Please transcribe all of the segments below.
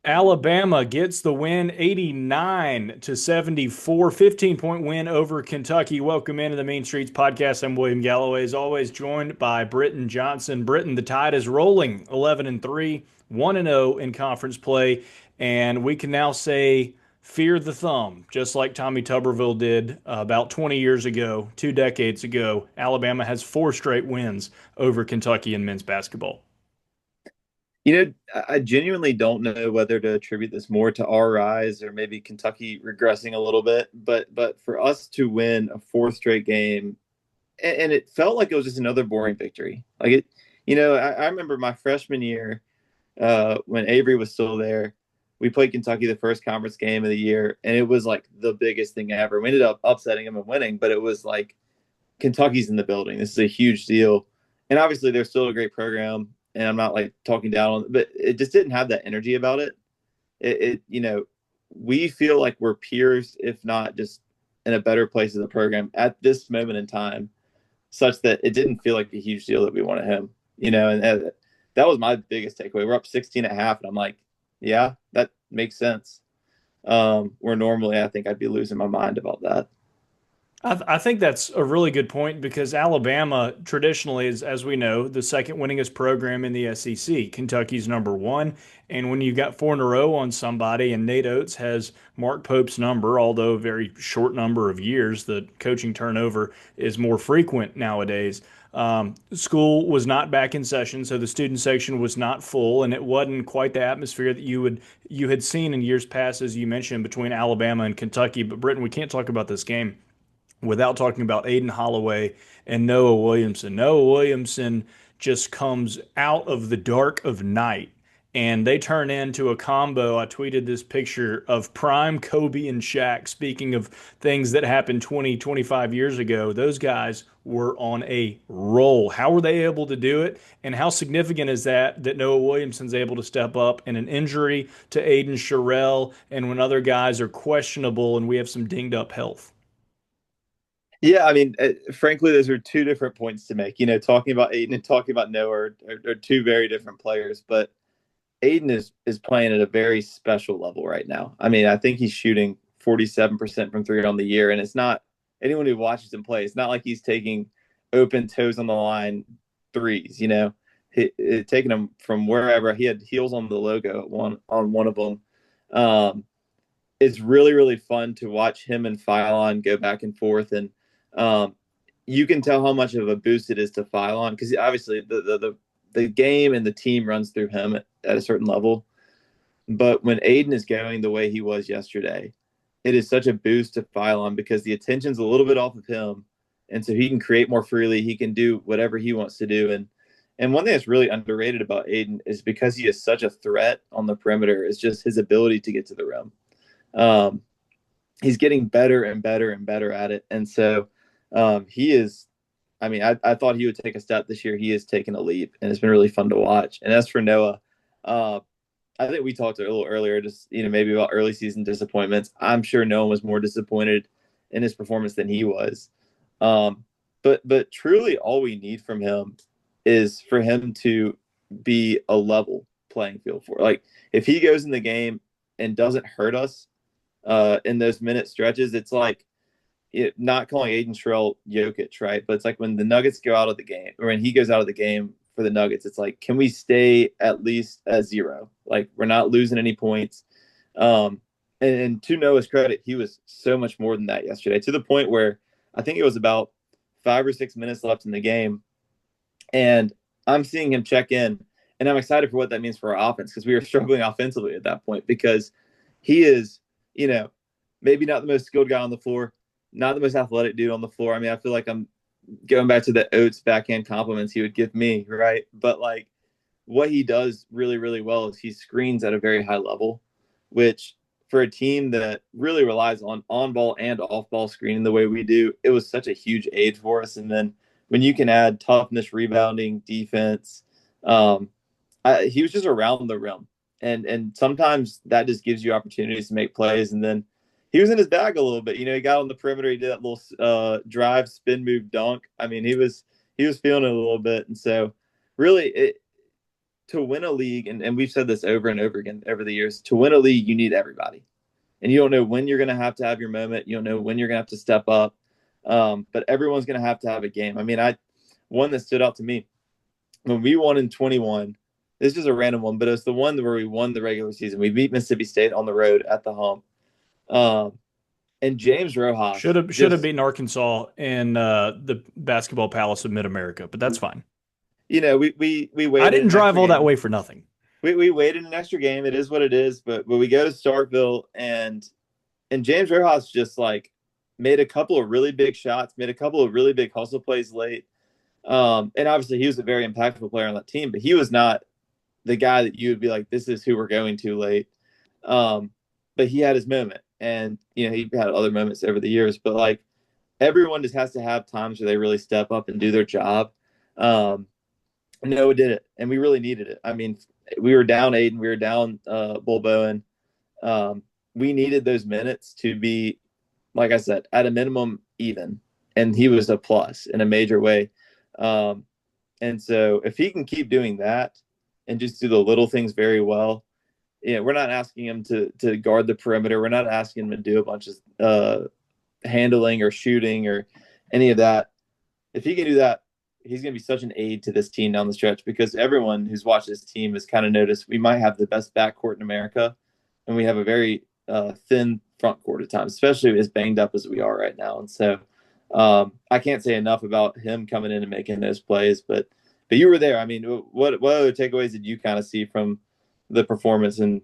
Alabama gets the win 89-74, 15-point win over Kentucky. Welcome into the Main Streets podcast. I'm William Galloway, as always, joined by Britton Johnson. Britton, the Tide is rolling 11-3, 1-0 in conference play, and we can now say fear the thumb, just like Tommy Tuberville did about 20 years ago, 2 decades ago. Alabama has 4 straight wins over Kentucky in men's basketball. I genuinely don't know whether to attribute this more to our rise or maybe Kentucky regressing a little bit, but for us to win a fourth straight game, and it felt like it was just another boring victory. I remember my freshman year when Avery was still there. We played Kentucky the first conference game of the year, and it was like the biggest thing ever. We ended up upsetting them and winning, but it was like Kentucky's in the building. This is a huge deal, and obviously they're still a great program. And I'm not like talking down on it, but it just didn't have that energy about it. We feel like we're peers, if not just in a better place in the program at this moment in time, such that it didn't feel like a huge deal that we wanted him, and that was my biggest takeaway. We're up 16 at half, and I'm like, yeah, that makes sense. Where normally I think I'd be losing my mind about that. I think that's a really good point because Alabama traditionally is, as we know, the second winningest program in the SEC. Kentucky's number one. And when you've got 4 in a row on somebody, and Nate Oates has Mark Pope's number, although a very short number of years, the coaching turnover is more frequent nowadays. School was not back in session, so the student section was not full, and it wasn't quite the atmosphere that you had seen in years past, as you mentioned, between Alabama and Kentucky. But Britton, we can't talk about this game without talking about Aiden Holloway and Noah Williamson. Noah Williamson just comes out of the dark of night and they turn into a combo. I tweeted this picture of prime Kobe and Shaq. Speaking of things that happened 20, 25 years ago, those guys were on a roll. How were they able to do it? And how significant is that Noah Williamson's able to step up in an injury to Aiden Sherrill and when other guys are questionable and we have some dinged up health? Yeah, I mean, frankly, those are two different points to make. Talking about Aiden and talking about Noah are two very different players, but Aiden is playing at a very special level right now. I mean, I think he's shooting 47% from three on the year, and it's not anyone who watches him play. It's not like he's taking open toes on the line threes. Taking him from wherever. He had heels on the logo on one of them. It's really really fun to watch him and Phylon go back and forth, and um, you can tell how much of a boost it is to Phylon because obviously the game and the team runs through him at a certain level. But when Aiden is going the way he was yesterday, it is such a boost to Phylon because the attention's a little bit off of him. And so he can create more freely. He can do whatever he wants to do. And one thing that's really underrated about Aiden is because he is such a threat on the perimeter, is just his ability to get to the rim. Um, he's getting better and better and better at it. And so he is, I mean, I thought he would take a step this year. He has taken a leap, and it's been really fun to watch. And as for Noah, uh, I think we talked a little earlier, just maybe about early season disappointments. I'm sure no one was more disappointed in his performance than he was. Um, but truly, all we need from him is for him to be a level playing field for. Like if he goes in the game and doesn't hurt us in those minute stretches, it's like not calling Aiden Sherrill Jokic, right? But it's like when the Nuggets go out of the game, or when he goes out of the game for the Nuggets, it's like, can we stay at least at zero? Like we're not losing any points. And to Noah's credit, he was so much more than that yesterday, to the point where I think it was about 5 or 6 minutes left in the game, and I'm seeing him check in, and I'm excited for what that means for our offense because we were struggling offensively at that point because he is, maybe not the most skilled guy on the floor, not the most athletic dude on the floor. I mean, I feel like I'm going back to the Oates backhand compliments he would give me, right? But like what he does really, really well is he screens at a very high level, which for a team that really relies on ball and off ball screening the way we do, it was such a huge aid for us. And then when you can add toughness, rebounding, defense, he was just around the rim, and sometimes that just gives you opportunities to make plays. And then he was in his bag a little bit. He got on the perimeter. He did that little drive, spin move, dunk. I mean, he was feeling it a little bit. And so really to win a league, and we've said this over and over again over the years, to win a league, you need everybody. And you don't know when you're going to have your moment. You don't know when you're going to have to step up. But everyone's going to have a game. I mean, one that stood out to me when we won in 21. This is a random one, but it's the one where we won the regular season. We beat Mississippi State on the road at the Hump. And James Rojas should have beaten Arkansas in the Basketball Palace of Mid America, but that's fine. You know, we waited. I didn't drive all that way for nothing. We waited an extra game. It is what it is. But we go to Starkville, and James Rojas just like made a couple of really big shots, made a couple of really big hustle plays late. And obviously he was a very impactful player on that team, but he was not the guy that you would be like, this is who we're going to late. But he had his moment, and you know, he had other moments over the years, but like everyone just has to have times where they really step up and do their job. Noah did it, and we really needed it. I mean, we were down Aiden, we were down Bull Bowen. We needed those minutes to be, like I said, at a minimum even, and he was a plus in a major way. And so if he can keep doing that and just do the little things very well, yeah, we're not asking him to guard the perimeter. We're not asking him to do a bunch of handling or shooting or any of that. If he can do that, he's going to be such an aid to this team down the stretch, because everyone who's watched this team has kind of noticed we might have the best backcourt in America, and we have a very thin front court at times, especially as banged up as we are right now. And so I can't say enough about him coming in and making those plays, but you were there. I mean, what other takeaways did you kind of see from the performance? And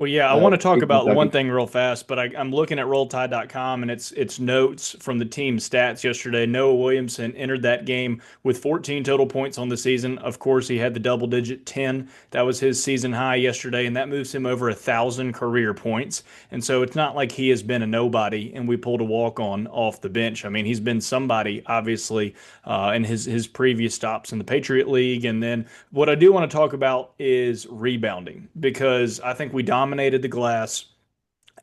Well, yeah, I want to talk about one thing real fast, but I'm looking at RollTide.com, and it's notes from the team stats yesterday. Noah Williamson entered that game with 14 total points on the season. Of course, he had the double-digit 10. That was his season high yesterday, and that moves him over 1,000 career points. And so it's not like he has been a nobody and we pulled a walk-on off the bench. I mean, he's been somebody, obviously, in his previous stops in the Patriot League. And then what I do want to talk about is rebounding, because I think we dominated the glass.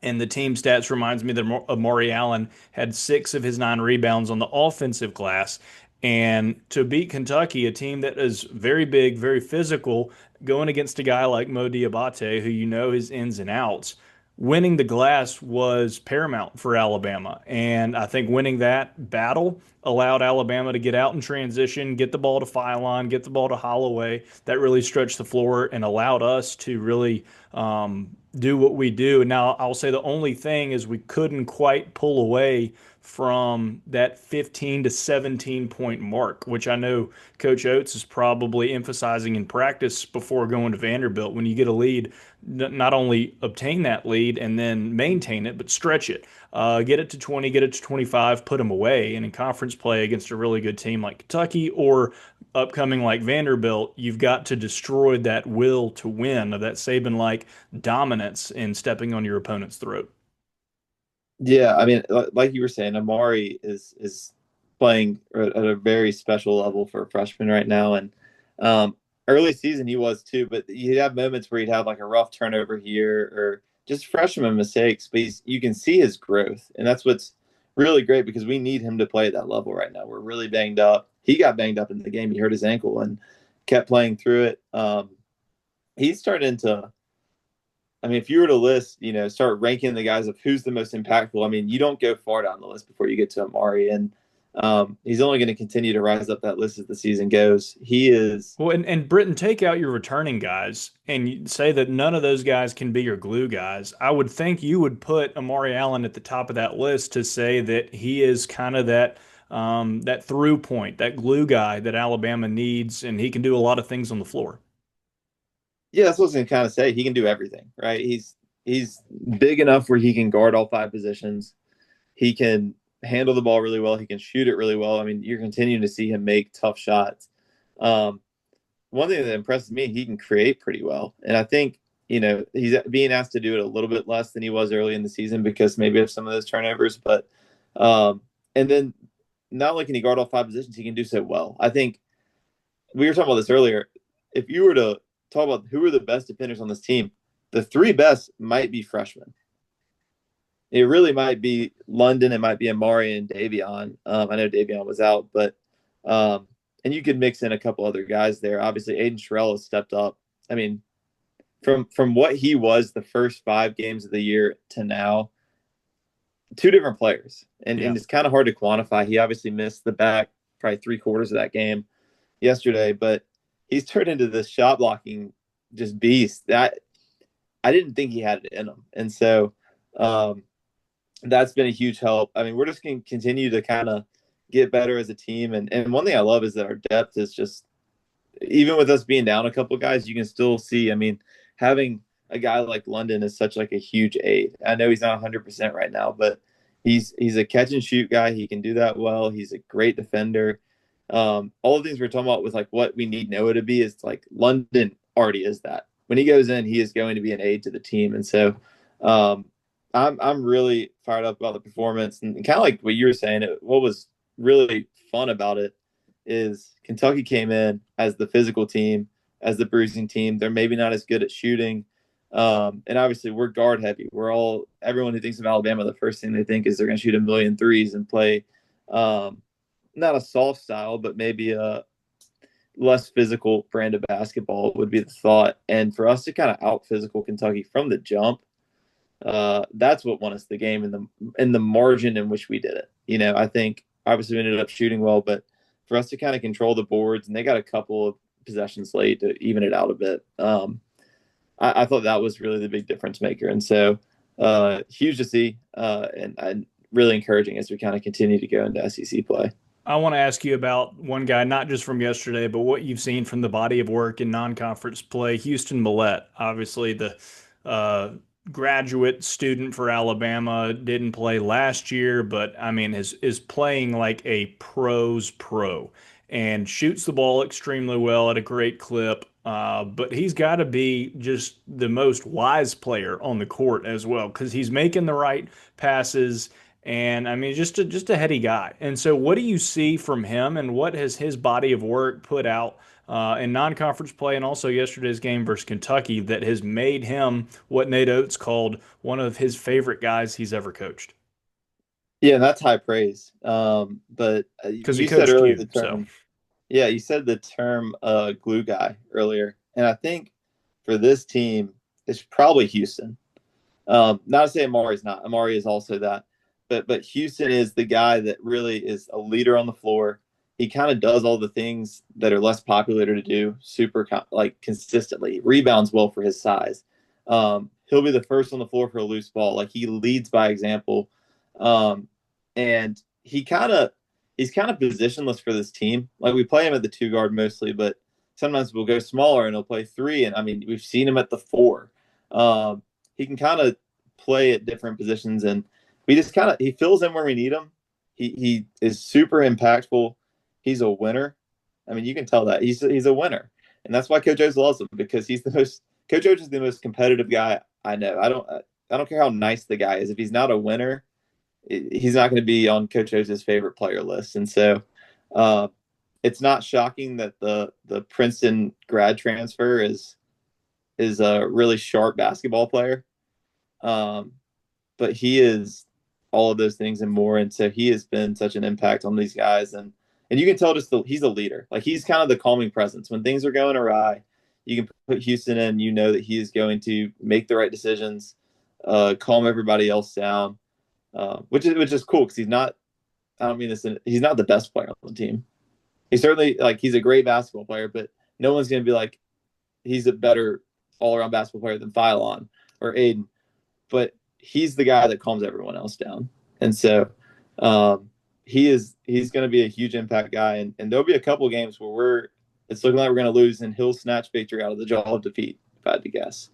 And the team stats reminds me that Amari Allen had 6 of his 9 rebounds on the offensive glass. And to beat Kentucky, a team that is very big, very physical, going against a guy like Mo Diabate, who you know his ins and outs, winning the glass was paramount for Alabama. And I think winning that battle allowed Alabama to get out in transition, get the ball to Philon, get the ball to Holloway. That really stretched the floor and allowed us to really do what we do. Now, I'll say the only thing is we couldn't quite pull away from that 15 to 17 point mark, which I know Coach Oates is probably emphasizing in practice before going to Vanderbilt. When you get a lead, not only obtain that lead and then maintain it, but stretch it. Get it to 20, get it to 25, put them away. And in conference play against a really good team like Kentucky or upcoming like Vanderbilt, you've got to destroy that will to win, of that Saban-like dominance in stepping on your opponent's throat. Yeah, I mean, like you were saying, Amari is playing at a very special level for a freshman right now, and early season he was too. But he'd have moments where he'd have like a rough turnover here, or just freshman mistakes. But you can see his growth, and that's what's really great, because we need him to play at that level right now. We're really banged up. He got banged up in the game. He hurt his ankle and kept playing through it. He's starting to. I mean, if you were to list, start ranking the guys of who's the most impactful, I mean, you don't go far down the list before you get to Amari. And he's only going to continue to rise up that list as the season goes. He is. Well, and Britton, take out your returning guys and say that none of those guys can be your glue guys. I would think you would put Amari Allen at the top of that list to say that he is kind of that through point, that glue guy that Alabama needs, and he can do a lot of things on the floor. Yeah, that's what I was going to kind of say. He can do everything, right? He's big enough where he can guard all 5 positions. He can handle the ball really well. He can shoot it really well. I mean, you're continuing to see him make tough shots. One thing that impresses me, he can create pretty well. And I think, he's being asked to do it a little bit less than he was early in the season because maybe of some of those turnovers. But and then not only can he guard all 5 positions, he can do so well. I think we were talking about this earlier. If you were to talk about who are the best defenders on this team, the 3 best might be freshmen. It really might be London, it might be Amari and Davion. I know Davion was out, but and you could mix in a couple other guys there. Obviously, Aiden Sherrill has stepped up I mean, from what he was the first 5 games of the year to now, two different players, and Yeah. it's kind of hard to quantify. He obviously missed the back probably 3 quarters of that game yesterday, but he's turned into this shot blocking just beast that I didn't think he had it in him, and so um, that's been a huge help. I mean, we're just going to continue to kind of get better as a team, and one thing I love is that our depth is just even with us being down a couple of guys, you can still see. I mean, having a guy like London is such like a huge aid. I know he's not 100% right now, but he's a catch and shoot guy. He can do that well. He's a great defender. All the things we're talking about with like what we need Noah to be is like London already is that. When he goes in, he is going to be an aid to the team, and so um, I'm really fired up about the performance and kind of like what you were saying. What was really fun about it is Kentucky came in as the physical team, as the bruising team. They're maybe not as good at shooting. And obviously, we're guard heavy. Everyone who thinks of Alabama, the first thing they think is they're going to shoot a million threes and play not a soft style, but maybe a less physical brand of basketball would be the thought. And for us to kind of out physical Kentucky from the jump, that's what won us the game in the margin in which we did it. I think obviously we ended up shooting well, but for us to kind of control the boards, and they got a couple of possessions late to even it out a bit. I thought that was really the big difference maker, and so huge to see, and really encouraging as we kind of continue to go into SEC play. I want to ask you about one guy, not just from yesterday, but what you've seen from the body of work in non-conference play. Houston Millette, obviously the uh, graduate student for Alabama, didn't play last year, but I mean is playing like a pro's pro and shoots the ball extremely well at a great clip. But he's got to be just the most wise player on the court as well because he's making the right passes. And I mean, just a heady guy. And so, what do you see from him, and what has his body of work put out in non-conference play, and also yesterday's game versus Kentucky that has made him what Nate Oates called one of his favorite guys he's ever coached? Yeah, that's high praise. But Because he you said coached earlier you. the So, term, yeah, you said the term glue guy earlier, and I think for this team, it's probably Houston. Not to say Amari's not. Amari is also that, but Houston is the guy that really is a leader on the floor. He kind of does all the things that are less popular to do, super like consistently. Rebounds well for his size. He'll be the first on the floor for a loose ball. Like he leads by example, um, and he's kind of positionless for this team. Like we play him at the 2 guard mostly, but sometimes we'll go smaller and he'll play 3. And I mean, we've seen him at the 4. He can kind of play at different positions, and we just kind of he fills in where we need him. He is super impactful. He's a winner. I mean, you can tell that he's a winner, and that's why Coach Oates loves him because he's the most Coach Oates is the most competitive guy I know. I don't care how nice the guy is. If he's not a winner, he's not going to be on Coach Oates' favorite player list. And so, uh, it's not shocking that the Princeton grad transfer is a really sharp basketball player. Um, but he is all of those things and more. And so he has been such an impact on these guys. And you can tell he's a leader. Like he's kind of the calming presence. When things are going awry, you can put Houston in, you know that he is going to make the right decisions, calm everybody else down, which is cool because I don't mean this, he's not the best player on the team. He's certainly like, he's a great basketball player, but no one's going to be like, he's a better all around basketball player than Philon or Aiden. But he's the guy that calms everyone else down. And so he's going to be a huge impact guy. And there'll be a couple of games where it's looking like we're going to lose, and he'll snatch victory out of the jaw of defeat, if I had to guess.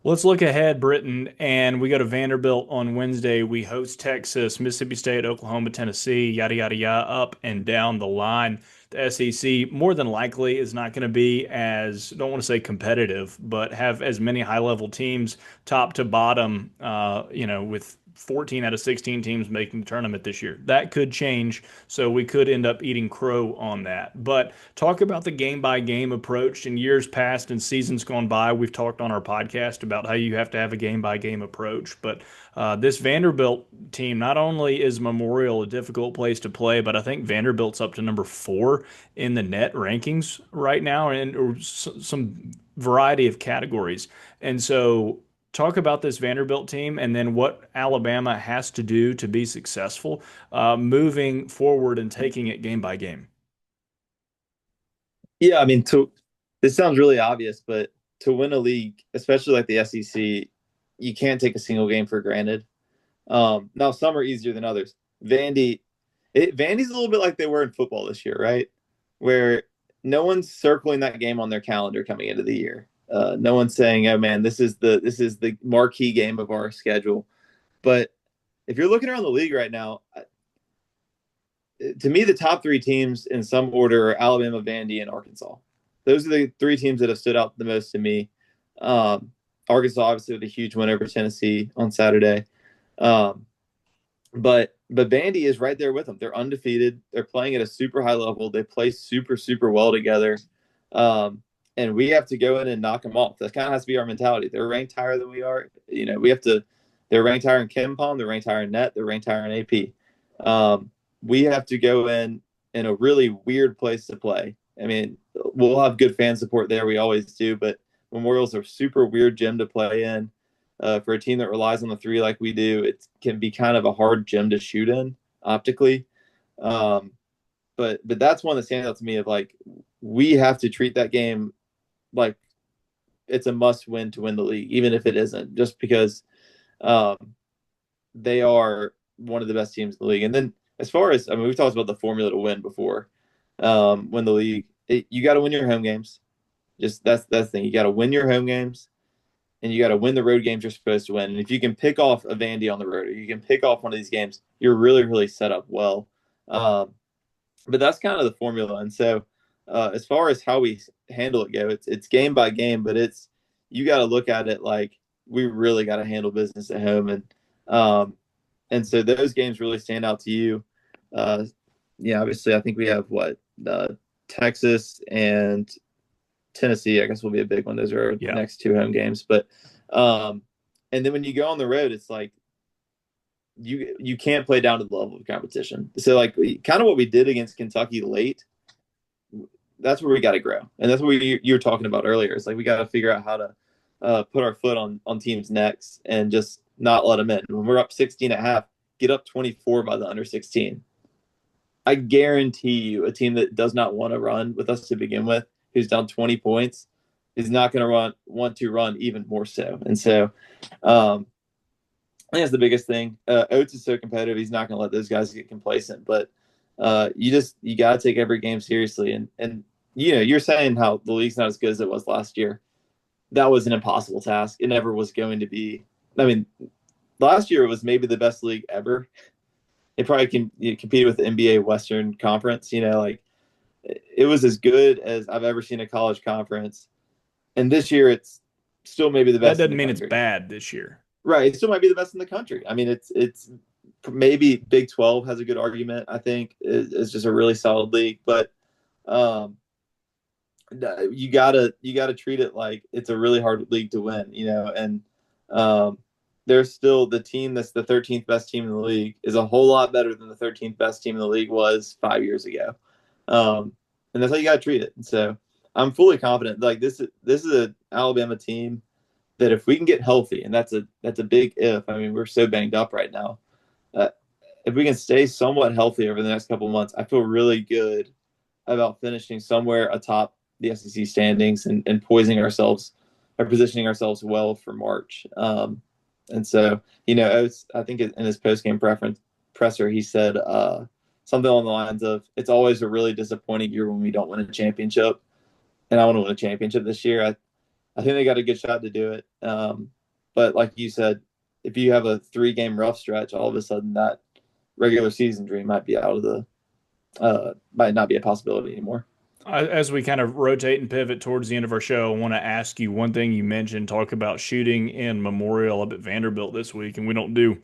let's look ahead, Britton, and we go to Vanderbilt on Wednesday. We host Texas, Mississippi State, Oklahoma, Tennessee, yada, yada, yada, up and down the line. The SEC more than likely is not going to be as, don't want to say competitive, but have as many high level teams top to bottom, with 14 out of 16 teams making the tournament this year. That could change, so we could end up eating crow on that. But talk about the game by game approach. In years past and seasons gone by, we've talked on our podcast about how you have to have a game by game approach. But this Vanderbilt team, not only is Memorial a difficult place to play, but I think Vanderbilt's up to number 4 in the net rankings right now, and some variety of categories. And so, talk about this Vanderbilt team and then what Alabama has to do to be successful moving forward and taking it game by game. Yeah, I mean, to this sounds really obvious, but to win a league, especially like the SEC, you can't take a single game for granted. Now some are easier than others. Vandy's a little bit like they were in football this year, right? Where no one's circling that game on their calendar coming into the year. No one's saying, "Oh man, this is the marquee game of our schedule." But if you're looking around the league right now, to me, the top 3 teams in some order are Alabama, Vandy, and Arkansas. Those are the 3 teams that have stood out the most to me. Arkansas obviously with a huge win over Tennessee on Saturday. Um, but Vandy is right there with them. They're undefeated. They're playing at a super high level. They play super super well together. And we have to go in and knock them off. That kind of has to be our mentality. They're ranked higher than we are. We have to. They're ranked higher in KenPom. They're ranked higher in net. They're ranked higher in AP. We have to go in a really weird place to play. I mean, we'll have good fan support there. We always do, but Memorial's a super weird gym to play in. For a team that relies on the 3 like we do, it can be kind of a hard gym to shoot in optically. But that's one that stands out to me of like we have to treat that game like it's a must win to win the league, even if it isn't, just because um, they are one of the best teams in the league. And then as far as, I mean, we've talked about the formula to win before. Win the league, you got to win your home games. Just that's the thing. You got to win your home games, and you got to win the road games you're supposed to win. And if you can pick off a Vandy on the road, or you can pick off one of these games, you're really really set up well. But that's kind of the formula. And so, as far as how we handle it go, it's game by game, but it's you got to look at it like we really got to handle business at home, and so those games really stand out to you. Yeah, obviously, I think we have Texas and Tennessee, I guess, will be a big one. Those are our next 2 home games. But and then when you go on the road, it's like you can't play down to the level of competition. So like kind of what we did against Kentucky late, that's where we got to grow, and that's what you were talking about earlier. It's like we got to figure out how to put our foot on teams' necks and just not let them in. When we're up 16 at half, get up 24 by the under 16. I guarantee you a team that does not want to run with us to begin with, who's down 20 points, is not going to want to run even more so. And so I think that's the biggest thing. Oates is so competitive. He's not going to let those guys get complacent. But you got to take every game seriously. And you're saying how the league's not as good as it was last year. That was an impossible task. It never was going to be. I mean, last year it was maybe the best league ever. It probably competed with the NBA Western Conference. Like it was as good as I've ever seen a college conference. And this year it's still maybe the That best in doesn't the mean it's country. bad this year. Right. It still might be the best in the country. I mean, it's maybe Big 12 has a good argument, I think. It's just a really solid league. But um, you gotta treat it like it's a really hard league to win, and there's still the team that's the 13th best team in the league is a whole lot better than the 13th best team in the league was 5 years ago. And that's how you gotta treat it. And so I'm fully confident. Like this is an Alabama team that if we can get healthy, and that's a big if. I mean, we're so banged up right now. If we can stay somewhat healthy over the next couple of months, I feel really good about finishing somewhere atop the SEC standings and poising ourselves or positioning ourselves well for March. And so, I think in his post-game presser, he said something along the lines of, it's always a really disappointing year when we don't win a championship. And I want to win a championship this year. I think they got a good shot to do it. But like you said, if you have a 3-game rough stretch, all of a sudden that regular season dream might be out of might not be a possibility anymore. As we kind of rotate and pivot towards the end of our show, I want to ask you one thing you mentioned, talk about shooting in Memorial up at Vanderbilt this week, and we don't do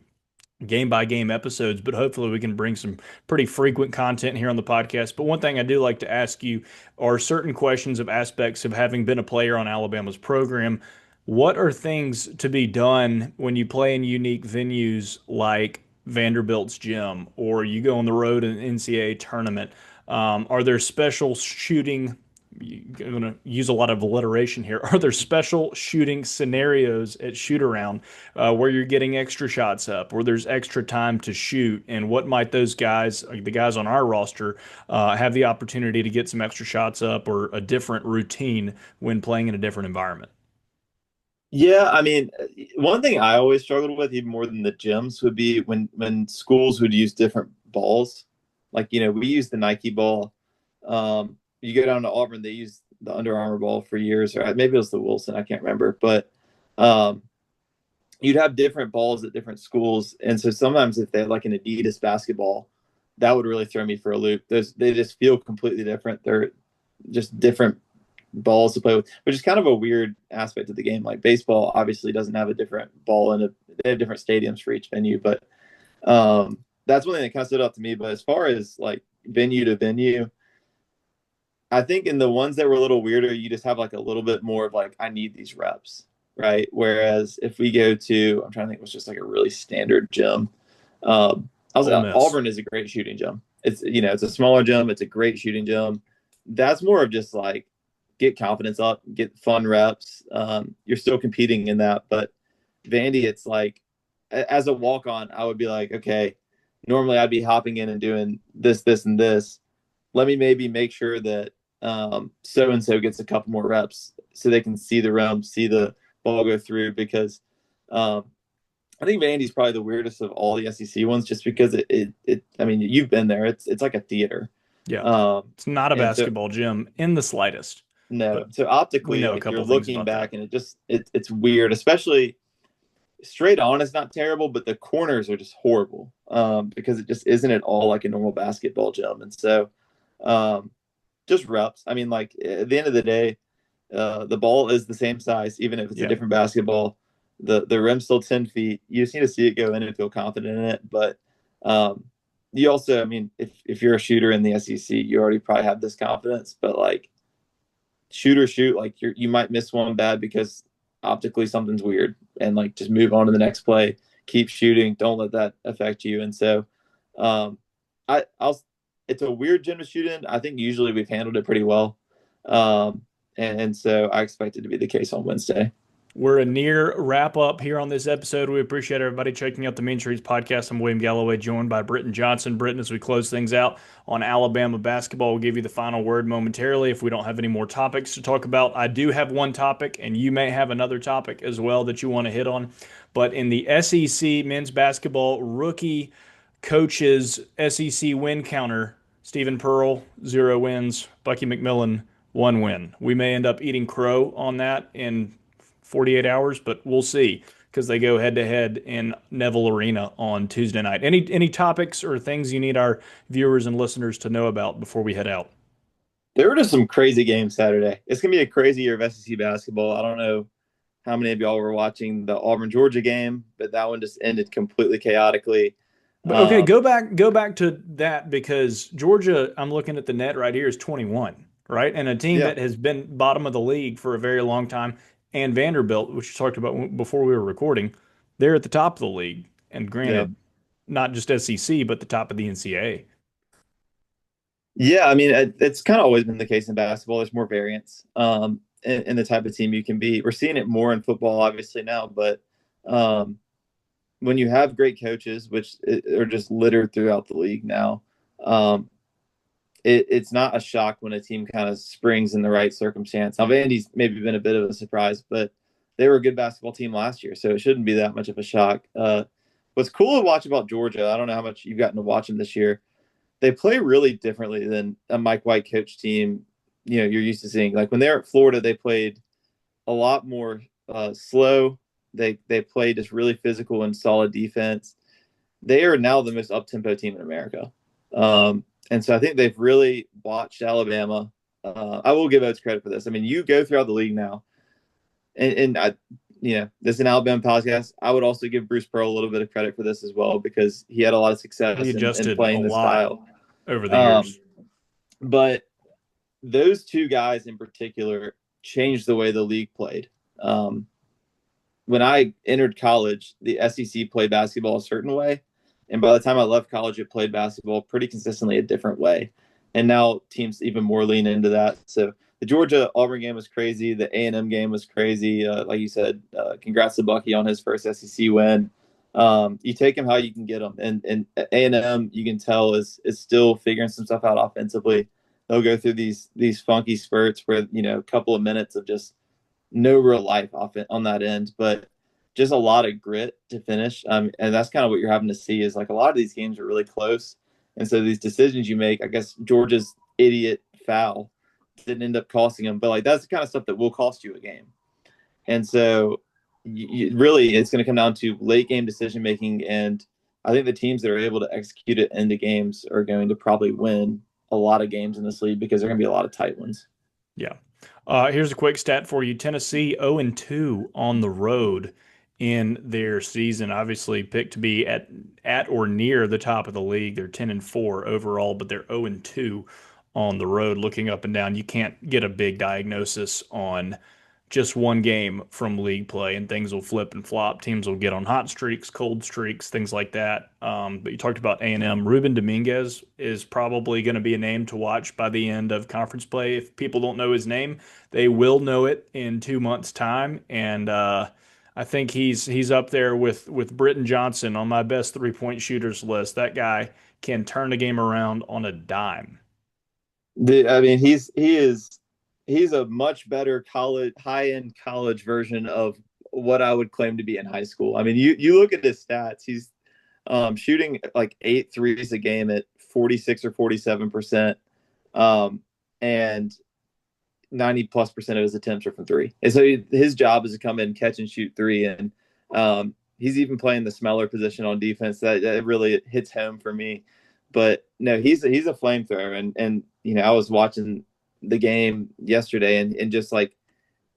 game by game episodes, but hopefully we can bring some pretty frequent content here on the podcast. But one thing I do like to ask you are certain questions of aspects of having been a player on Alabama's program. What are things to be done when you play in unique venues like Vanderbilt's gym or you go on the road in an NCAA tournament? Are there special shooting? I'm going to use a lot of alliteration here. Are there special shooting scenarios at shoot around where you're getting extra shots up, or there's extra time to shoot? And what might those guys, the guys on our roster, have the opportunity to get some extra shots up or a different routine when playing in a different environment? Yeah, I mean, one thing I always struggled with, even more than the gyms, would be when schools would use different balls. Like, we use the Nike ball. You go down to Auburn, they use the Under Armour ball for years, or maybe it was the Wilson, I can't remember. But um, you'd have different balls at different schools, and so sometimes if they had like an Adidas basketball, that would really throw me for a loop. They just feel completely different. They're just different balls to play with, which is kind of a weird aspect of the game. Like baseball obviously doesn't have a different ball and they have different stadiums for each venue, but that's one thing that kind of stood out to me. But as far as like venue to venue, I think in the ones that were a little weirder, you just have like a little bit more of like, I need these reps, right? Whereas if we go to, I'm trying to think, it was just like a really standard gym. Ole Miss. Auburn is a great shooting gym. It's a smaller gym. It's a great shooting gym. That's more of just like get confidence up, get fun reps. You're still competing in that, but Vandy, it's like as a walk on, I would be like, okay, normally I'd be hopping in and doing this, this, and this. Let me maybe make sure that so and so gets a couple more reps so they can see the rim, see the ball go through. Because I think Vandy's probably the weirdest of all the SEC ones, just because it I mean, you've been there. It's like a theater. Yeah. Um, It's not a and so basketball gym in the slightest, no, but so we optically, know a like you're couple things looking about that. back, and it's weird, especially straight on is not terrible, but the corners are just horrible because it just isn't at all like a normal basketball gym. And so um, just reps. I mean, like at the end of the day, the ball is the same size, even if it's a Yeah. different basketball. The rim's still 10 feet. You just need to see it go in and feel confident in it. But um, you also, I mean, if you're a shooter in the SEC, you already probably have this confidence. But like shoot, like you might miss one bad because optically something's weird, and like just move on to the next play. Keep shooting. Don't let that affect you. And so, um, I'll. It's a weird gym to shoot in. I think usually we've handled it pretty well, and so I expect it to be the case on Wednesday. We're a near wrap up here on this episode. We appreciate everybody checking out the Main Streets podcast. I'm William Galloway, joined by Britton Johnson. Britton, as we close things out on Alabama basketball, we'll give you the final word momentarily if we don't have any more topics to talk about. I do have one topic, and you may have another topic as well that you want to hit on. But in the SEC men's basketball rookie coaches SEC win counter, Stephen Pearl, 0 wins, Bucky McMillan, 1 win. We may end up eating crow on that in 48 hours, but we'll see because they go head to head in Neville Arena on Tuesday night. Any topics or things you need our viewers and listeners to know about before we head out? There were just some crazy games Saturday. It's gonna be a crazy year of SEC basketball. I don't know how many of y'all were watching the Auburn Georgia game, but that one just ended completely chaotically. But okay, Um, go back to that because Georgia, I'm looking at the net right here, is 21, right? And a team yeah, that has been bottom of the league for a very long time, and Vanderbilt, which you talked about before we were recording, they're at the top of the league. And yeah. granted, not just SEC, but the top of the NCAA. Yeah, I mean, it's kind of always been the case in basketball. There's more variance in the type of team you can be. We're seeing it more in football, obviously, now, but um, when you have great coaches, which are just littered throughout the league now, um, it's not a shock when a team kind of springs in the right circumstance. Now, Vandy's maybe been a bit of a surprise, but they were a good basketball team last year, so it shouldn't be that much of a shock. What's cool to watch about Georgia, I don't know how much you've gotten to watch them this year, they play really differently than a Mike White coach team. You're used to seeing. Like when they were at Florida, they played a lot more slow. They played just really physical and solid defense. They are now the most up tempo team in America, and so I think they've really watched Alabama. I will give Oates credit for this. I mean, you go throughout the league now, and this is an Alabama podcast. I would also give Bruce Pearl a little bit of credit for this as well because he had a lot of He success in adjusted a playing this lot style. over the Um, years. but those two guys in particular changed the way the league played. When I entered college, the SEC played basketball a certain way. And by the time I left college, it played basketball pretty consistently a different way. And now teams even more lean into that. So the Georgia Auburn game was crazy. The A&M game was crazy. Like you said, congrats to Bucky on his first SEC win. You take him how you can get him. And A&M, you can tell, is still figuring some stuff out offensively. They'll go through these funky spurts where, a couple of minutes of just no real life off it on that end, but just a lot of grit to finish. And that's kind of what you're having to see is like a lot of these games are really close. And so these decisions you make, I guess Georgia's idiot foul didn't end up costing them, but like that's the kind of stuff that will cost you a game. And so really it's going to come down to late game decision making. And I think the teams that are able to execute it into games are going to probably win a lot of games in this league because there are going to be a lot of tight ones. Yeah. Here's a quick stat for you. Tennessee 0-2 on the road in their season. Obviously picked to be at or near the top of the league. They're 10-4 overall, but they're 0-2 on the road. Looking up and down, you can't get a big diagnosis on just one game from league play, and things will flip and flop. Teams will get on hot streaks, cold streaks, things like that. But you talked about A&M. Ruben Dominguez is probably going to be a name to watch by the end of conference play. If people don't know his name, they will know it in 2 months' time. And I think he's up there with Britton Johnson on my best 3-point shooters list. That guy can turn the game around on a dime. I mean, he's a much better high end college version of what I would claim to be in high school. I mean, you look at his stats. He's shooting like 8 threes a game at 46 or 47%, and 90+% of his attempts are from three. And so his job is to come in, catch and shoot three, and he's even playing the smeller position on defense. That really hits home for me. But no, he's a flamethrower, and I was watching the game yesterday, and just like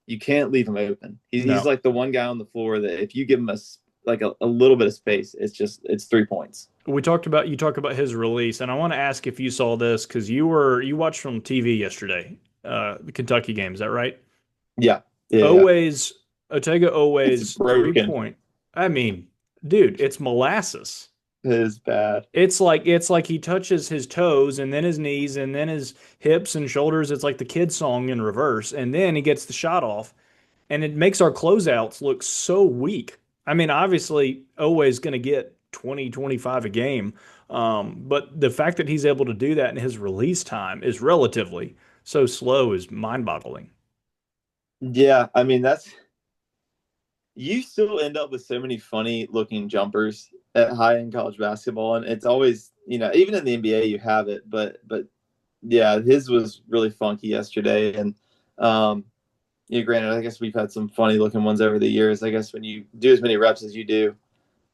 you can't leave him open. He's No. like the one guy on the floor that if you give him a little bit of space, it's 3 points. You talked about his release, and I want to ask if you saw this because you watched from TV yesterday, the Kentucky game. Is that right? Yeah, yeah. Always Otega It's always three broken. point. I mean, dude, it's molasses. It is bad. It's like he touches his toes and then his knees and then his hips and shoulders. It's like the kid song in reverse, and then he gets the shot off, and it makes our closeouts look so weak. I mean, obviously, always going to get 20, 25 a game. But the fact that he's able to do that and his release time is relatively so slow is mind-boggling. Yeah, I mean that's you still end up with so many funny looking jumpers at high end college basketball, and it's always even in the NBA you have it, but yeah, his was really funky yesterday, and granted, I guess we've had some funny looking ones over the years. I guess when you do as many reps as you do,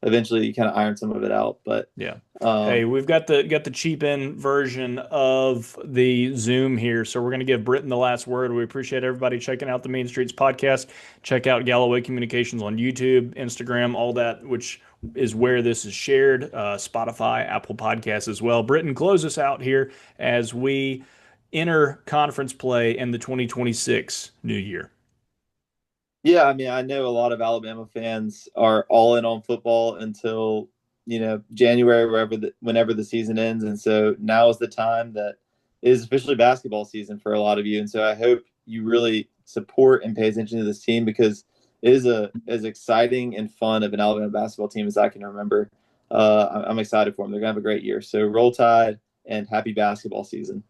eventually you kind of iron some of it out. But Yeah. Hey, um, we've got the cheap in version of the Zoom here, so we're going to give Britton the last word. We appreciate everybody checking out the Main Streets podcast. Check out Galloway Communications on YouTube, Instagram, all that, which is where this is shared. Spotify, Apple Podcasts as well. Britton, close us out here as we enter conference play in the 2026 new year. yeah, I mean, I know a lot of Alabama fans are all in on football until January, whenever the season ends, and so now is the time that it is officially basketball season for a lot of you. And so I hope you really support and pay attention to this team because it is as exciting and fun of an Alabama basketball team as I can remember. I'm excited for them. They're gonna have a great year. So roll tide and happy basketball season.